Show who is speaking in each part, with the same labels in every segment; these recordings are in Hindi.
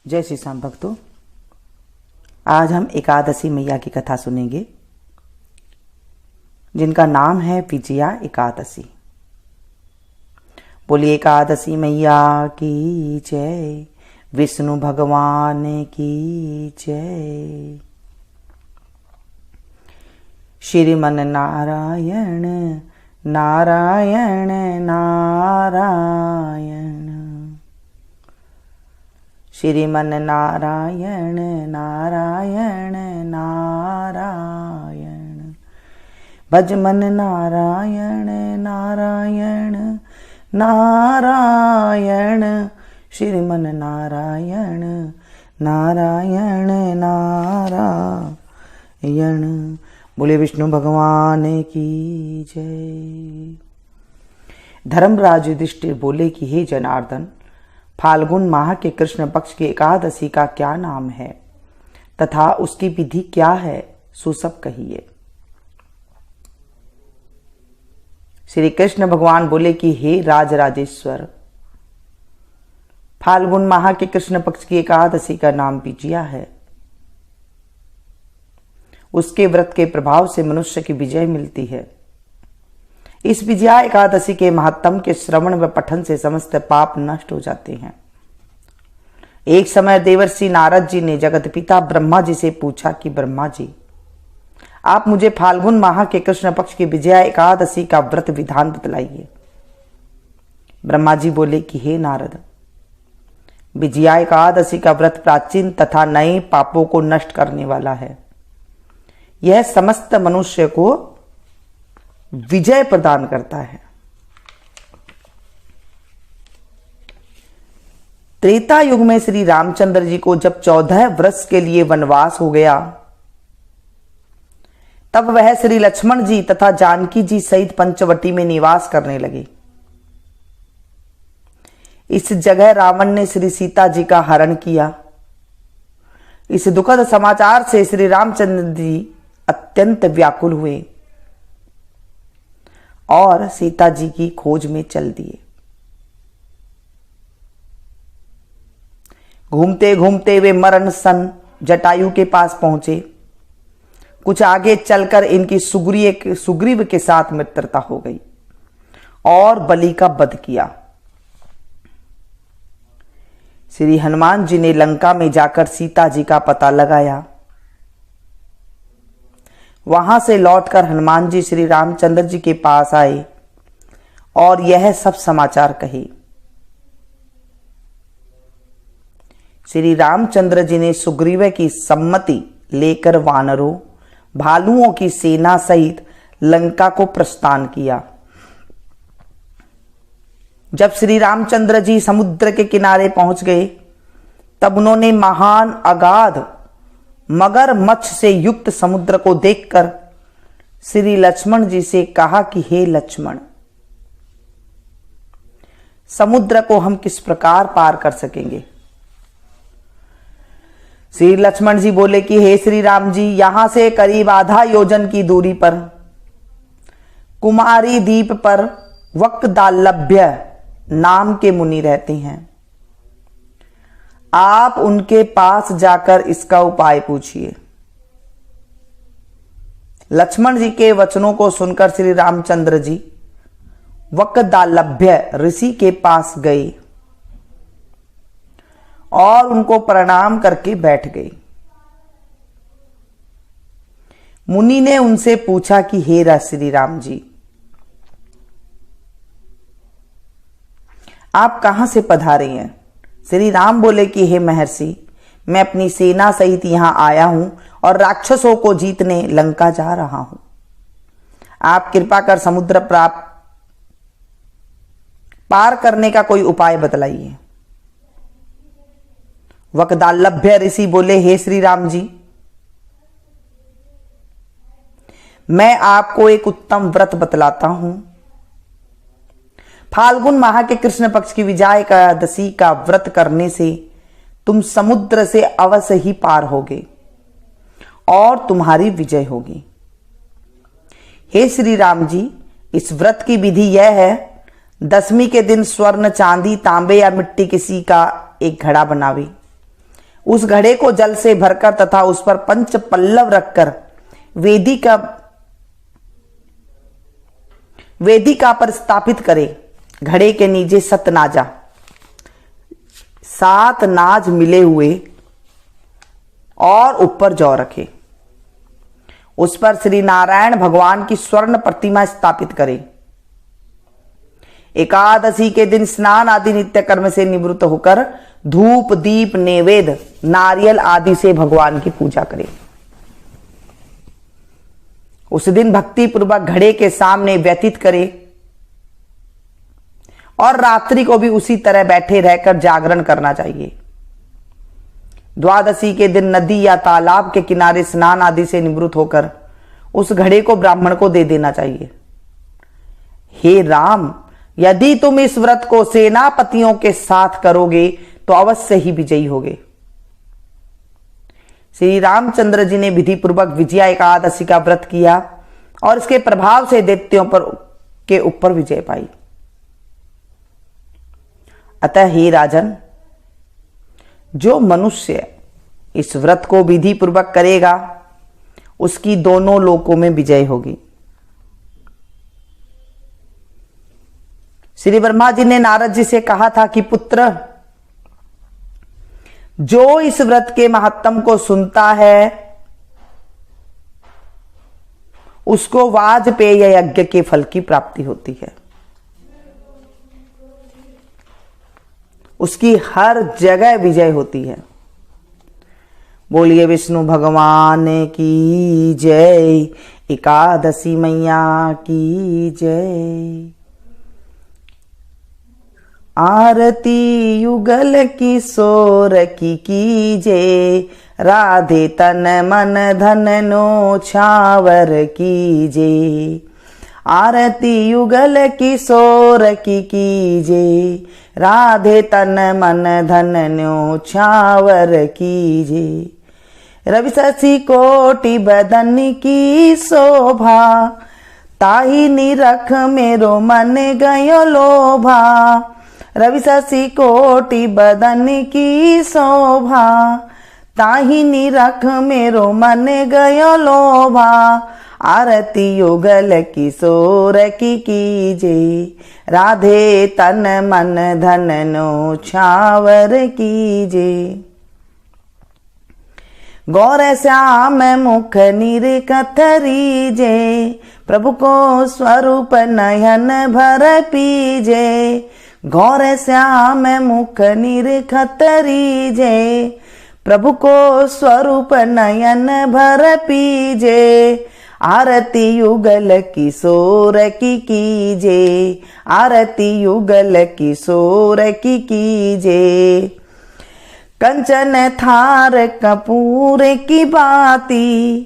Speaker 1: जय श्री श्याम भक्तों, आज हम एकादशी मैया की कथा सुनेंगे जिनका नाम है विजया एकादशी। बोलिए एकादशी मैया की जय, विष्णु भगवान की जय। श्रीमन नारायण नारायण नारायण, श्रीमन नारायण नारायण नारायण, भजमन नारायण नारायण नारायण, श्रीमन नारायण नारायण नारायण। बोले विष्णु भगवान की जय। धर्मराज युधिष्ठिर बोले कि हे जनार्दन, फाल्गुन माह के कृष्ण पक्ष की एकादशी का क्या नाम है तथा उसकी विधि क्या है, सो सब कहिए। श्री कृष्ण भगवान बोले कि हे राजराजेश्वर, फाल्गुन माह के कृष्ण पक्ष की एकादशी का नाम विजया है। उसके व्रत के प्रभाव से मनुष्य की विजय मिलती है। इस विजया एकादशी के महात्म के श्रवण व पठन से समस्त पाप नष्ट हो जाते हैं। एक समय देवर्षि नारद जी ने जगत पिता ब्रह्मा जी से पूछा कि ब्रह्मा जी, आप मुझे फाल्गुन माह के कृष्ण पक्ष की विजया एकादशी का व्रत विधान बतलाइए। ब्रह्मा जी बोले कि हे नारद, विजया एकादशी का व्रत प्राचीन तथा नए पापों को नष्ट करने वाला है। यह समस्त मनुष्य को विजय प्रदान करता है। त्रेता युग में श्री रामचंद्र जी को जब 14 वर्ष के लिए वनवास हो गया, तब वह श्री लक्ष्मण जी तथा जानकी जी सहित पंचवटी में निवास करने लगे। इस जगह रावण ने श्री सीता जी का हरण किया। इस दुखद समाचार से श्री रामचंद्र जी अत्यंत व्याकुल हुए और सीता जी की खोज में चल दिए। घूमते घूमते वे मरण सन जटायु के पास पहुंचे। कुछ आगे चलकर इनकी सुग्रीव के साथ मित्रता हो गई और बलि का वध किया। श्री हनुमान जी ने लंका में जाकर सीता जी का पता लगाया। वहां से लौटकर हनुमान जी श्री रामचंद्र जी के पास आए और यह सब समाचार कहे। श्री रामचंद्र जी ने सुग्रीव की सम्मति लेकर वानरों भालुओं की सेना सहित लंका को प्रस्थान किया। जब श्री रामचंद्र जी समुद्र के किनारे पहुंच गए, तब उन्होंने महान अगाध मगर मच्छ से युक्त समुद्र को देखकर श्री लक्ष्मण जी से कहा कि हे लक्ष्मण, समुद्र को हम किस प्रकार पार कर सकेंगे। श्री लक्ष्मण जी बोले कि हे श्री राम जी, यहां से करीब आधा योजन की दूरी पर कुमारी द्वीप पर वक्दालभ्य नाम के मुनि रहते हैं। आप उनके पास जाकर इसका उपाय पूछिए। लक्ष्मण जी के वचनों को सुनकर श्री रामचंद्र जी वक्दालभ्य ऋषि के पास गए और उनको प्रणाम करके बैठ गए। मुनि ने उनसे पूछा कि हे श्री राम जी, आप कहां से पधारे हैं। श्री राम बोले कि हे महर्षि, मैं अपनी सेना सहित यहां आया हूं और राक्षसों को जीतने लंका जा रहा हूं। आप कृपा कर समुद्र पार करने का कोई उपाय बतलाइए। वक्दालभ्य ऋषि बोले, हे श्री राम जी, मैं आपको एक उत्तम व्रत बतलाता हूं। फाल्गुन माह के कृष्ण पक्ष की विजया एकादशी का व्रत करने से तुम समुद्र से अवश्य ही पार होगे और तुम्हारी विजय होगी। हे श्री राम जी, इस व्रत की विधि यह है, दशमी के दिन स्वर्ण चांदी तांबे या मिट्टी किसी का एक घड़ा बनावे, उस घड़े को जल से भरकर तथा उस पर पंच पल्लव रखकर वेदिका पर स्थापित करे। घड़े के नीचे 7 नाज मिले हुए और ऊपर जौ रखे। उस पर श्री नारायण भगवान की स्वर्ण प्रतिमा स्थापित करे। एकादशी के दिन स्नान आदि नित्य कर्म से निवृत्त होकर धूप दीप नैवेद्य नारियल आदि से भगवान की पूजा करे। उस दिन भक्ति पूर्वक घड़े के सामने व्यतीत करे और रात्रि को भी उसी तरह बैठे रहकर जागरण करना चाहिए। द्वादशी के दिन नदी या तालाब के किनारे स्नान आदि से निवृत्त होकर उस घड़े को ब्राह्मण को दे देना चाहिए। हे राम, यदि तुम इस व्रत को सेनापतियों के साथ करोगे तो अवश्य ही विजयी होगे। श्री रामचंद्र जी ने विधि पूर्वक विजया एकादशी का व्रत किया और इसके प्रभाव से दैत्यों के ऊपर विजय पाई। अतः हे राजन, जो मनुष्य इस व्रत को विधि पूर्वक करेगा उसकी दोनों लोकों में विजय होगी। श्री ब्रह्मा जी ने नारद जी से कहा था कि पुत्र, जो इस व्रत के महत्तम को सुनता है उसको वाजपेय यज्ञ के फल की प्राप्ति होती है। उसकी हर जगह विजय होती है। बोलिए विष्णु भगवान की जय, एकादशी मैया की जय। आरती युगल किशोर की कीजे, राधे तन मन धन नो छावर कीजे। आरती युगल किशोर की कीजे, राधे तन मन धन नो छावर कीजे। रवि शशि कोटि बदन की शोभा, ताही निरख मेरो मन गयो लोभा। रवि शशि कोटि बदन की शोभा, ताही निरख मेरो मन गयो लोभा। आरती युगल किशोर की कीजे, राधे तन मन धन नो छावर कीजे। गौर श्याम मुख निरखत रीजे, प्रभु को स्वरूप नयन भर पीजे। गौर श्याम मुख निरखत रीजे, प्रभु को स्वरूप नयन भर पीजे। आरती युगल किशोर की कीजे, आरती युगल किशोर की कीजे। कंचन थार कपूर की बाती,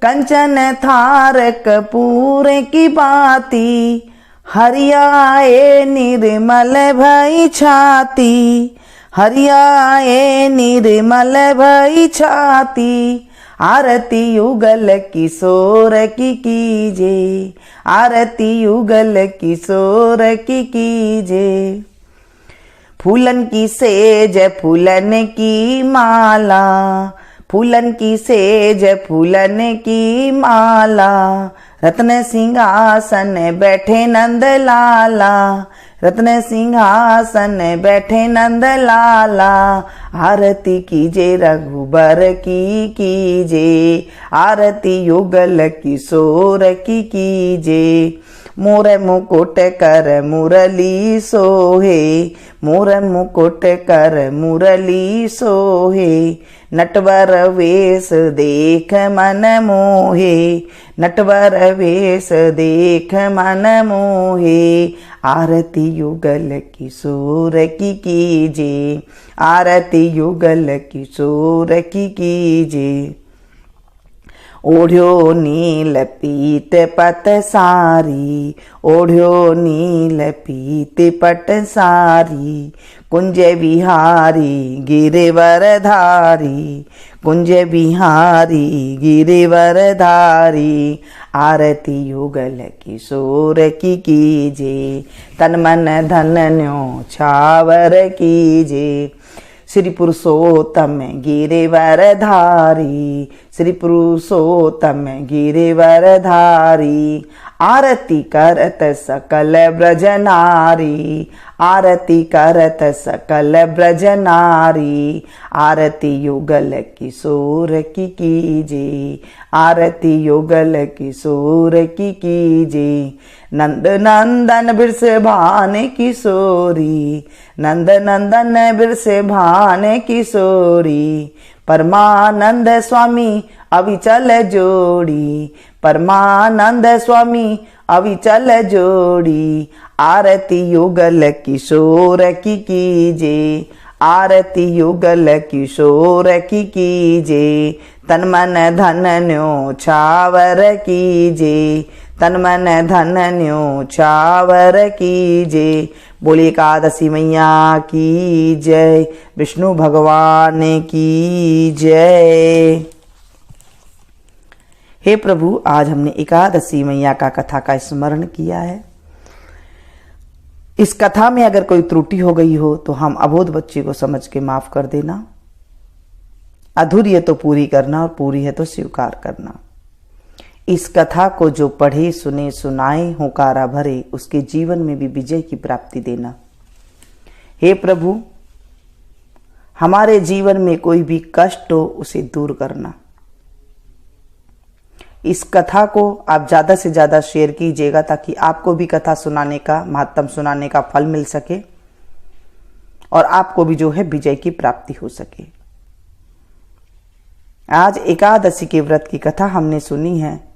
Speaker 1: कंचन थार कपूर की बाती। हरियाए निर्मल भई छाती, हरियाए निर्मल भई छाती। आरती युगल किशोर की कीजे, आरती युगल किशोर की कीजे। फूलन की सेज फूलन की माला, फूलन की सेज फूलन की माला। रत्न सिंहासन बैठे नंद लाला, रत्न सिंहासन बैठे नंद लाला। आरती कीजे रघुबर की कीजे, आरती युगल किशोर की कीजे। मोर मुकुट कर मुरली सोहे, मोर मुकुट कर मुरली सोहे। नटवर वेश देख मन मोहे, नटवर वेश देख मन मोहे। आरती युगल किशोर की कीजे, आरती युगल किशोर की कीजे। ओढ़्यो नील पीत पट सारी, ओढ़्यो नील पीत पट सारी। कुंज बिहारी गिरिवर धारी, कुंज बिहारी गिरिवर धारी। आरती युगल किशोर की कीजे, तन मन धन न्यो छावर कीजे। श्री पुरुषोत्तम गिरिवरधारी, श्री पुरुषोत्तम गिरिवरधारी। आरती करत सकल ब्रज नारी, आरती करत सकल ब्रज नारी। आरती युगल किशोर की कीजे, आरती युगल किशोर की कीजे। नंद नंदन बिरस भान किशोरी, नंद नंदन बिरस भान किशोरी। परमानंद स्वामी अविचल जोड़ी, परमानंद स्वामी अविचल जोड़ी। आरती युगल किशोर की कीजे, आरती युगल किशोर की कीजे। तन मन धन न्योछावर कीजे, तन मन धन न्योछावर कीजे। बोलिए एकादशी मैया की जय, विष्णु भगवान की जय। हे प्रभु, आज हमने एकादशी मैया का कथा का स्मरण किया है। इस कथा में अगर कोई त्रुटि हो गई हो तो हम अबोध बच्ची को समझ के माफ कर देना। अधूरी है तो पूरी करना और पूरी है तो स्वीकार करना। इस कथा को जो पढ़े सुने सुनाए होकारा भरे, उसके जीवन में भी विजय की प्राप्ति देना। हे प्रभु, हमारे जीवन में कोई भी कष्ट हो उसे दूर करना। इस कथा को आप ज्यादा से ज्यादा शेयर कीजिएगा ताकि आपको भी कथा सुनाने का, महात्म सुनाने का फल मिल सके और आपको भी जो है विजय की प्राप्ति हो सके। आज एकादशी के व्रत की कथा हमने सुनी है।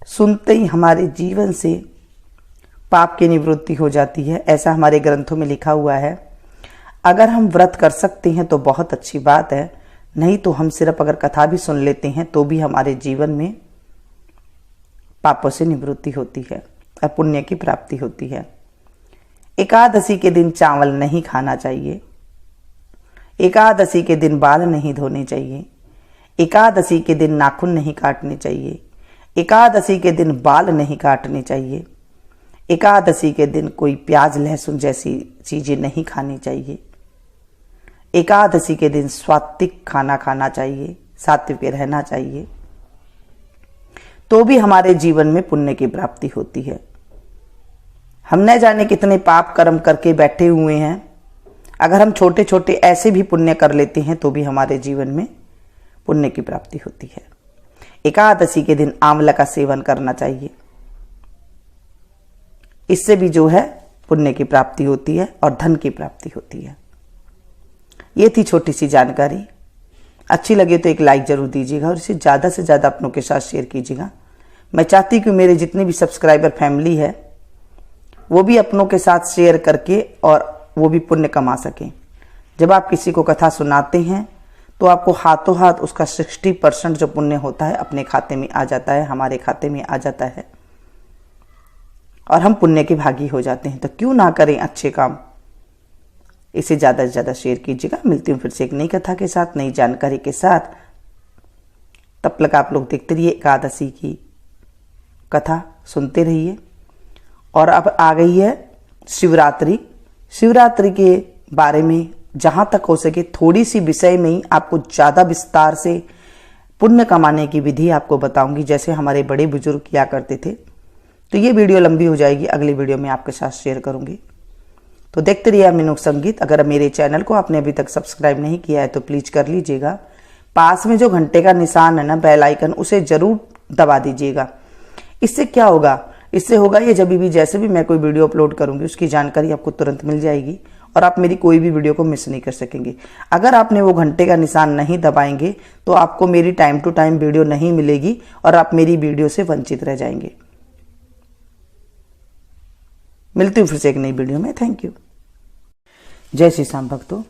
Speaker 1: सुनते ही हमारे जीवन से पाप की निवृत्ति हो जाती है, ऐसा हमारे ग्रंथों में लिखा हुआ है। अगर हम व्रत कर सकते हैं तो बहुत अच्छी बात है, नहीं तो हम सिर्फ अगर कथा भी सुन लेते हैं तो भी हमारे जीवन में पापों से निवृत्ति होती है और पुण्य की प्राप्ति होती है। एकादशी के दिन चावल नहीं खाना चाहिए, एकादशी के दिन बाल नहीं धोने चाहिए, एकादशी के दिन नाखून नहीं काटने चाहिए, एकादशी के दिन बाल नहीं काटने चाहिए, एकादशी के दिन कोई प्याज लहसुन जैसी चीजें नहीं खानी चाहिए। एकादशी के दिन सात्विक खाना खाना चाहिए, सात्विक रहना चाहिए, तो भी हमारे जीवन में पुण्य की प्राप्ति होती है। हम न जाने कितने पाप कर्म करके बैठे हुए हैं, अगर हम छोटे छोटे ऐसे भी पुण्य कर लेते हैं तो भी हमारे जीवन में पुण्य की प्राप्ति होती है। एकादशी के दिन आंवला का सेवन करना चाहिए, इससे भी जो है पुण्य की प्राप्ति होती है और धन की प्राप्ति होती है। ये थी छोटी सी जानकारी। अच्छी लगे तो एक लाइक जरूर दीजिएगा और इसे ज़्यादा से ज़्यादा अपनों के साथ शेयर कीजिएगा। मैं चाहती हूँ कि मेरे जितने भी सब्सक्राइबर फैमिली है वो भी अपनों के साथ शेयर करके और वो भी पुण्य कमा सकें। जब आप किसी को कथा सुनाते हैं तो आपको हाथों हाथ उसका 60% जो पुण्य होता है अपने खाते में आ जाता है, हमारे खाते में आ जाता है और हम पुण्य के भागी हो जाते हैं। तो क्यों ना करें अच्छे काम। इसे ज़्यादा से ज़्यादा शेयर कीजिएगा। मिलती हूँ फिर से एक नई कथा के साथ, नई जानकारी के साथ। तब तक आप लोग देखते रहिए एकादशी की कथा, सुनते रहिए। और अब आ गई है शिवरात्रि। शिवरात्रि के बारे में जहाँ तक हो सके थोड़ी सी विषय में ही आपको ज़्यादा विस्तार से पुण्य कमाने की विधि आपको बताऊंगी, जैसे हमारे बड़े बुजुर्ग किया करते थे। तो ये वीडियो लंबी हो जाएगी, अगली वीडियो में आपके साथ शेयर करूंगी। तो देखते रहिए मीनू संगीत। अगर मेरे चैनल को आपने अभी तक सब्सक्राइब नहीं किया है तो प्लीज कर लीजिएगा। पास में जो घंटे का निशान है ना, बेल आइकन, उसे जरूर दबा दीजिएगा। इससे क्या होगा, इससे होगा ये जब भी जैसे भी मैं कोई वीडियो अपलोड करूंगी उसकी जानकारी आपको तुरंत मिल जाएगी और आप मेरी कोई भी वीडियो को मिस नहीं कर सकेंगे। अगर आपने वो घंटे का निशान नहीं दबाएंगे तो आपको मेरी टाइम टू टाइम वीडियो नहीं मिलेगी और आप मेरी वीडियो से वंचित रह जाएंगे। मिलती हूँ फिर से एक नई वीडियो में। Thank you. जय श्री श्याम भक्तों।